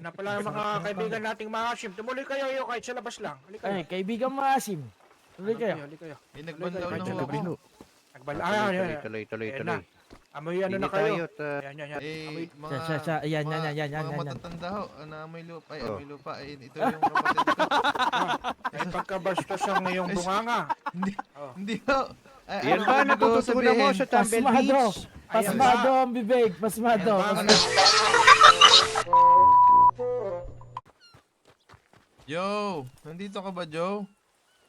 Ito na pala yung mga kaibigan nating mga Hashim. Tumuloy kayo kahit sa labas lang. Halika kayo. Ay, kaibigan mga asim. Tuloy kayo. Halika kayo. Nagbanlaw na Kahit sa ho labas. ako. Tuloy. Amoy ano na kayo. Yan. Amoy. Yan. Mga matatanda ho, na amoy lupa. Amoy lupa. Ito yung kapatid ko. Ay pagkabastos ang iyong bunganga. Hindi ho. Yan ba natututunan mo sa Tumble Beach? Pasmado ang bibig. Pasmado. Yo! Nandito ka ba, Joe?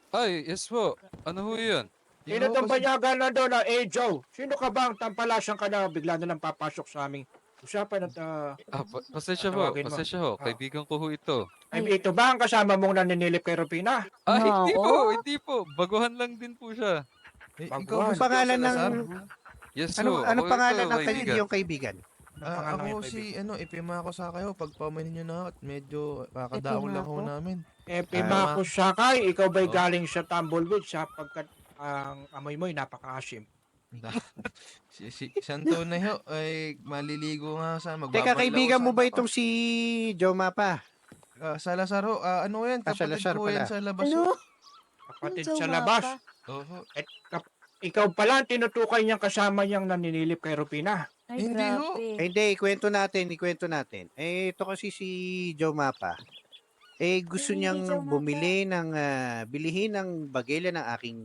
Ay, yes po. Ano ho yun? Sino itong banyagan na doon na, Joe? Sino ka bang tampalasang ka na bigla na lang papasok sa aming usapan at Pasensya po. Tawagin mo. Pasensya ho. Kaibigan ko ho ito. ay, ito ba ang kasama mong naninilip kay Rupina? Ah, No. hindi po. Baguhan lang din po siya. Baguhan. Ang pangalan ng... Yes Ano ho. ano Ako pangalan ito, ng kaibigan. iyong kaibigan? pangalan Ako ng si, ipima ko sa kayo. Pag pamanin nyo na ako at medyo kakadaong lang ho namin. Marcos Sakay, ikaw ba'y galing sa Tumbleweed sapagkat ang amoy mo'y napaka-asim? Si Santo na ho, ay maliligo nga sa Teka, kaibigan mo ba itong si Joe Mapa? Salazar ho, ano yan? Kapatid Salazar ko yan pala. sa labas ho. Kapatid Joe sa labas. Oho. Ikaw pala ang tinutukay niyang kasama niyang naninilip kay Rupina. Ay, Hindi ho. grabe. Hindi, ikwento natin. Ito kasi si Joe Mapa. Gusto Hindi, niyang Joe Mapa. bumili ng, bilihin ng bagela ng aking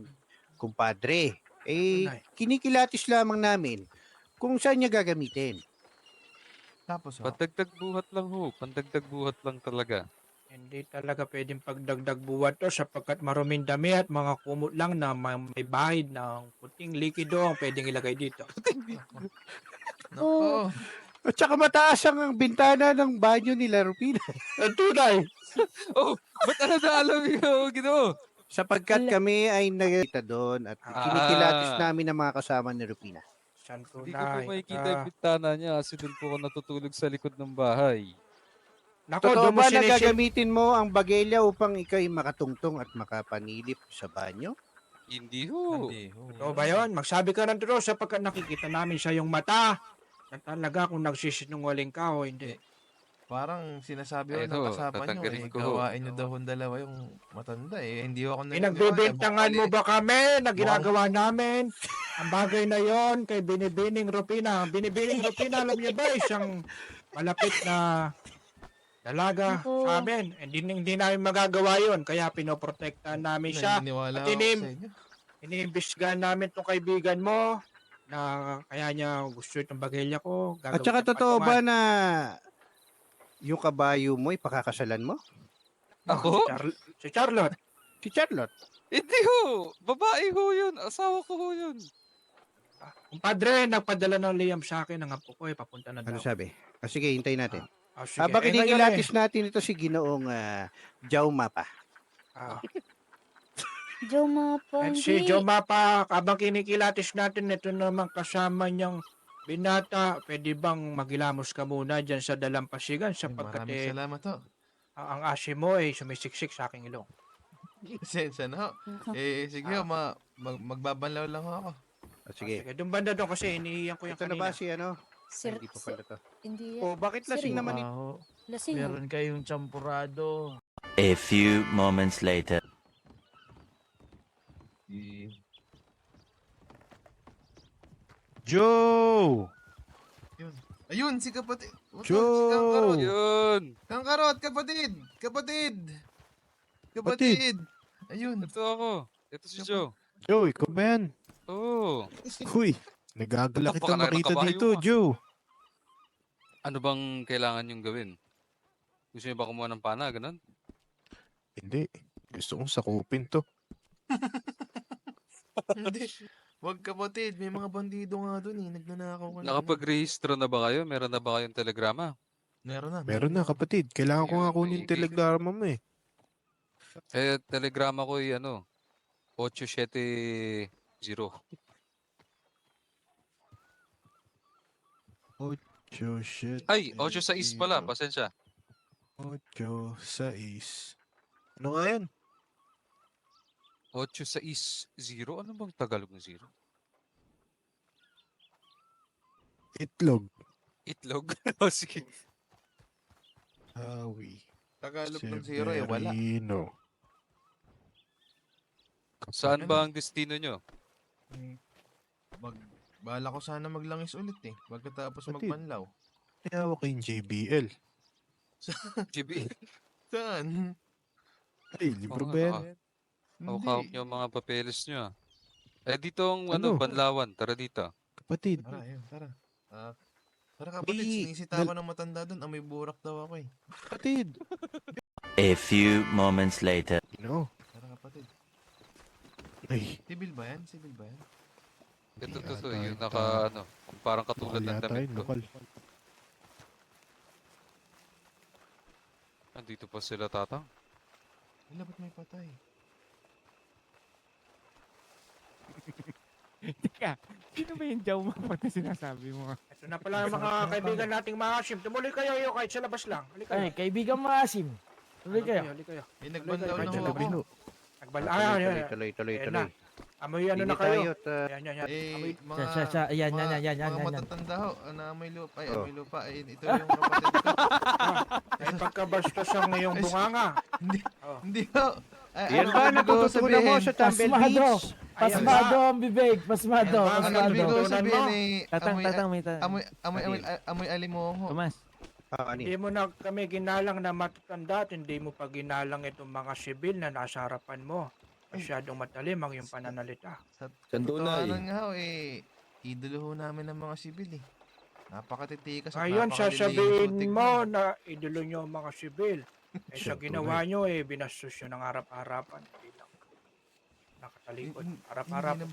kumpadre. Tunay. Kinikilatis lamang namin kung saan niya gagamitin. Tapos ho. Pandagdag buhat lang ho. Pandagdag buhat lang talaga. Hindi talaga pwedeng pagdagdag buwan to sapagkat maruming dami at mga kumot lang na may bahid ng puting likido ang pwedeng ilagay dito. Nako. At saka mataas ang bintana ng banyo nila, Rupina. Ang tunay! Oh, ba't ano na alam niyo, Ginoo? Sapagkat kami ay nagkita doon at kinikilatis namin ang mga kasama ni Rupina. San Hindi ko po tunay. makikita yung bintana niya kasi doon po ako natutulog sa likod ng bahay. Nako, Totoo doon mo ba na sinisid... gagamitin mo ang bagela upang ikay makatungtong at makapanilip sa banyo? Hindi ho. Hindi ho. Totoo ba yun? Magsabi ka ng totoo sapagkat nakikita namin sa iyong mata na talaga kung nagsisinungaling ka o hindi. Parang sinasabi ko Ayun ng ho, kasama nyo, tatanggalin ko ho. gawain nyo daw yung dalawa yung matanda Hindi ako Pinagbibintangan mo ba kami na ginagawa namin? Ang bagay na yon kay Binibining Rupina. Ang Binibining Rupina, alam niyo ba, isang malapit na dalaga Naku. sa amin. Hindi namin magagawa yon kaya pinoprotektahan namin siya. Naniniwala At ako sa inyo. Iniimbestigahan namin tong kaibigan mo na kaya niya gusto itong bagilya ko. At saka totoo ba na yung kabayo mo ipakakasalan mo? Ako? Si Charlotte. Si Charlotte. Hindi ho. Babae ho yun. Asawa ko ho yun. Kumpadre, nagpadala ng Liam sa akin ng apo ko papunta na daw. Ano sabi? Sige, hintayin natin. Sige. Habang Eh, ngayon kinikilatis natin ito si Ginoong Joe Mapa. Joe Mapa, At hindi. si Joe Mapa, habang kinikilatis natin, ito naman kasama niyang binata. Pwede bang magilamos ka muna dyan sa dalampasigan sapagkat Maraming salamat ho. ang asim mo ay sumisiksik sa aking ilong. Sensya na ho. Sige ho, magbabanlaw lang ho ako. Sige. Sige, doon banda doon kasi iniiyan ko yung Ito na kanina. ba si ano? Sir, Hindi pa pala to. hindi Oh, yan. bakit lasing Sir, naman ito? Lasing. Meron kayong champurado. A few moments later. Joe! Ayun, si kapatid. Joe! Si Kangkarot. Yun. Kangkarot, kapatid! Kapatid! Ayun. Ito ako. Ito si Joe. Joe, ikaw ba yan? Oo. Huy, nagagala Ito, kita baka makita kabayo dito, ka. Joe. Ano bang kailangan yung gawin? Gusto niyo ba kumuha ng pana, ganun? Hindi, gusto kong sakupin to. Hindi. Wag kapatid, may mga bandido nga doon Nagnanakaw ka na. Nakapag-rehistro na ba kayo? Meron na ba kayong telegrama? Meron na. Meron na, kapatid. Kailangan ko nga kunin Sige. telegrama mo eh. Telegrama ko ay 870. Joe, shit. Ay, 86 pala. Pasensya. 8, 6. Ano nga yan? 860? Ano bang Tagalog ng zero? Itlog. Itlog? O sige. Hawi. Tagalog ng zero eh, wala. Severino. Saan ba ang destino nyo? Bala ko sana maglangis ulit eh. Pagkatapos Kapatid. magbanlaw. Tinawag kayong JBL. GB. Saan? Ay, libro Oo ba nga, yan? Hawak nyo ang mga papeles nyo ah. Eh dito ang ano, Ano? Banlawan. Tara dito. Kapatid. Tara, ayun, tara. Tara kapatid, May- sinisita ako ng matanda doon. Amoy burak daw ako eh. Kapatid. A few moments later. No. Tara kapatid. Ay, Sibil ba yan? Sibil ba yan? Ito, Yata to, yung yata. naka, ano, parang katulad lokal ng yata damit yun, ko. lokal. Andito pa sila tatang. Wala, ba't may patay? Teka, sino ba yung Jauh Mapa na sinasabi mo? Ito na pala ang mga kaibigan nating mga Hashim. Tumuloy kayo kahit sa labas lang. Halika Ay, kaibigan maasim. Tuloy kayo. Halika kayo. Eh, nagbanlaw Kahit na sa ho labas. ako. Nagbala. Tuloy, Ayan, tuloy, ayan. tuloy, tuloy, Ayan tuloy. Amoy ano Hindi na kayo. tayo, Ayan, ayan, ayan. Eh, mga... Siya, yan, mga- yan. Mga matatanda ho, na amoy lupa. Ay, Oh. amoy lupa. Ay, ito yung kapatid ko. Ay, pagkabastos ang iyong bunganga. Hindi ho. Ay, Yan ano ba ang ibig ko natututunan mo sabihin? sa Tumble Pasmado. Beach? Pasmado ang bibig. Pasmado. Ayan, Ang ibig ko Tutunan sabihin mo. eh, Tatang, amoy, tatang, may tatang. amoy alimongo. Tomas, Ano Hindi mo na kami ginalang na matatanda at hindi mo pa ginalang itong mga sibil na nasa harapan mo. Masyadong matalim ang iyong pananalita. Totoo nga ho, eh, idolo ho namin ng mga sibil eh. Napakatitikas at Ngayon, napakalilinis ho sasabihin tignan. mo na idolo nyo ang mga sibil. Eh, sa Siyempre. ginawa nyo, eh, binastos nyo ng harap-harapan. Hindi lang nakatalikod. Harap-harapan.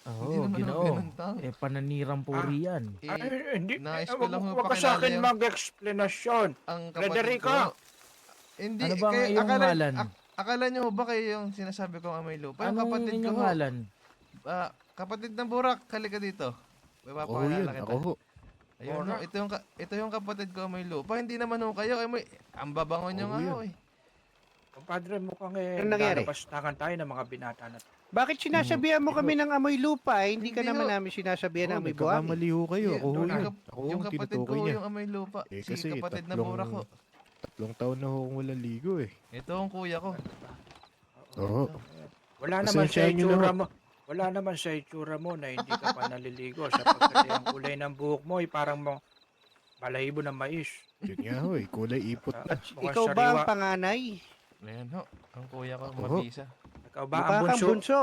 Hindi Oo, naman ako ginoo. ganun tao. Eh, pananirang puri yan. Eh, Ay, hindi. nais eh, ko lang ho wag ka sa akin pakilala yung- mag-explanation. ang kapatid Frederica! ko. Hindi, Ano ba ang kaya iyong ngalan? Akala nyo ba kayo yung sinasabi kong amoy lupa? Yung Anong kapatid ko inyong ho. ngalan? Kapatid ng Burak, halika dito. May Ako yun, papakilala kita. ako ho. Ayun ho, Burak. ito yung kapatid ko amoy lupa. Hindi naman ho kayo. Ang babango nyo Oo, nga yun. ho eh. Compadre, mukhang eh, Anong nangyari? lalabastangan tayo ng mga binata na to. Bakit sinasabihan mo kami ng amoy lupa? Hindi ka Hindi naman ho. namin sinasabihan ng Oh, amoy buhangin. nagkakamali ho kayo. Ako ho Yung yun. kap- Ako Yung ang kapatid ko tinutukoy ho niya. yung amoy lupa. Eh, Si kasi kapatid na tatlong- Burak ho. 3 taon na ho akong walang ligo eh. Ito ang kuya ko. Oo. Wala naman sa Pasensyahan nyo na itsura ho. mo. Wala naman sa itsura mo na hindi ka pa naliligo sapagkat ang kulay ng buhok mo ay parang balahibo ng mais. Yun nga ho eh. Kulay ipot na. Mukhang Ikaw ba ang sariwa. panganay? Ayan ho. Ang kuya ko, Ako ho. mabisa. Ikaw ba Mukha ang kang bunso? bunso.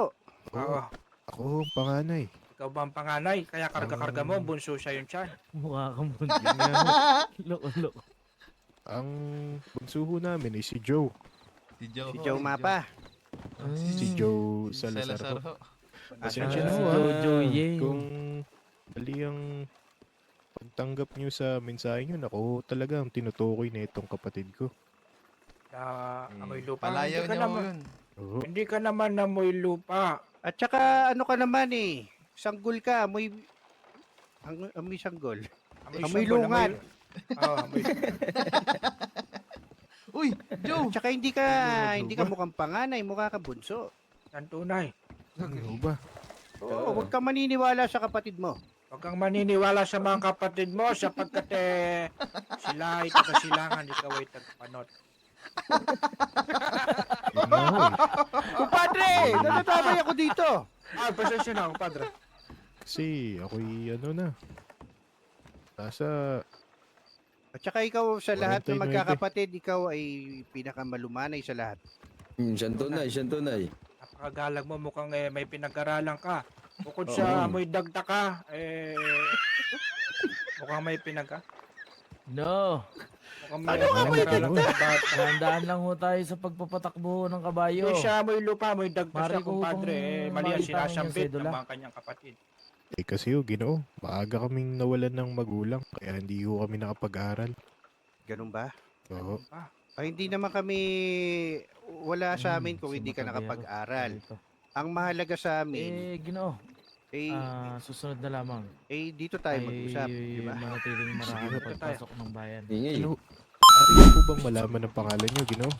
Oo. Ako ho ang panganay. Ikaw ba ang panganay? Kaya karga-karga mo, bunso siya yung tiyan. Mukha kang bunso. Yun nga ho. Loko-loko. Ang bunso ho namin ay si Joe. Si Joe Si ho, Joe Mapa. Si Joe Salazar Salazar ho. ho. Pasensya na Si ho ah. Jojo Yeng. Kung mali ang pagtanggap nyo sa mensahe nyo, ako ho talaga ang tinutukoy na itong kapatid ko. Na amoy lupa. Palayaw Hindi ka niya ho naman, yun. Oo. hindi ka naman namoy lupa. At saka ano ka naman eh. Sanggol ka. Amoy sanggol. Amoy sanggol, lungan. Oo, amoy. Uy, Joe! At saka hindi ka ba? mukhang panganay. Mukha ka bunso. Ang tunay. Ano ba? Oo, huwag kang maniniwala sa kapatid mo. Huwag kang maniniwala sa mga kapatid mo sapagkat sila ay tagasilangan, ikaw ay tagapanot. Yun nga ho eh. Kumpadre! Natatabay ako dito. Ah, pasensya na, padre. Kasi ako'y ano na. Nasa At saka ikaw sa lahat ng 49. magkakapatid, ikaw ay pinakamalumanay sa lahat. Siyan tunay. Napakagalag mo, mukhang may pinag-aralan ka. Bukod sa amoy dagta ka, mukhang may No. mukhang may Ano nga amoy pinag-aralan ka. Ba't Tandaan lang ho tayo sa pagpapatakbo ng kabayo. Hindi siya amoy lupa, amoy dagta Mari siya, ko kumpadre. pong Mali ang makita ang sinasambit inyong ng sedula. mga kanyang kapatid. eh kasi ho, Ginoo, maaga kaming nawalan ng magulang kaya hindi ho kami nakapag-aral. Ganun ba? Oo. Ay, hindi naman kami wala sa amin kung Si hindi ka Macabero. nakapag-aral. Ito. Ang mahalaga sa amin, Ginoo. eh, Susunod na lamang. dito tayo mag-usap, di ba? manatiling marami Sige, pagpasok ng bayan. Ingay. Ano, ari po bang malaman ang pangalan nyo, Ginoo?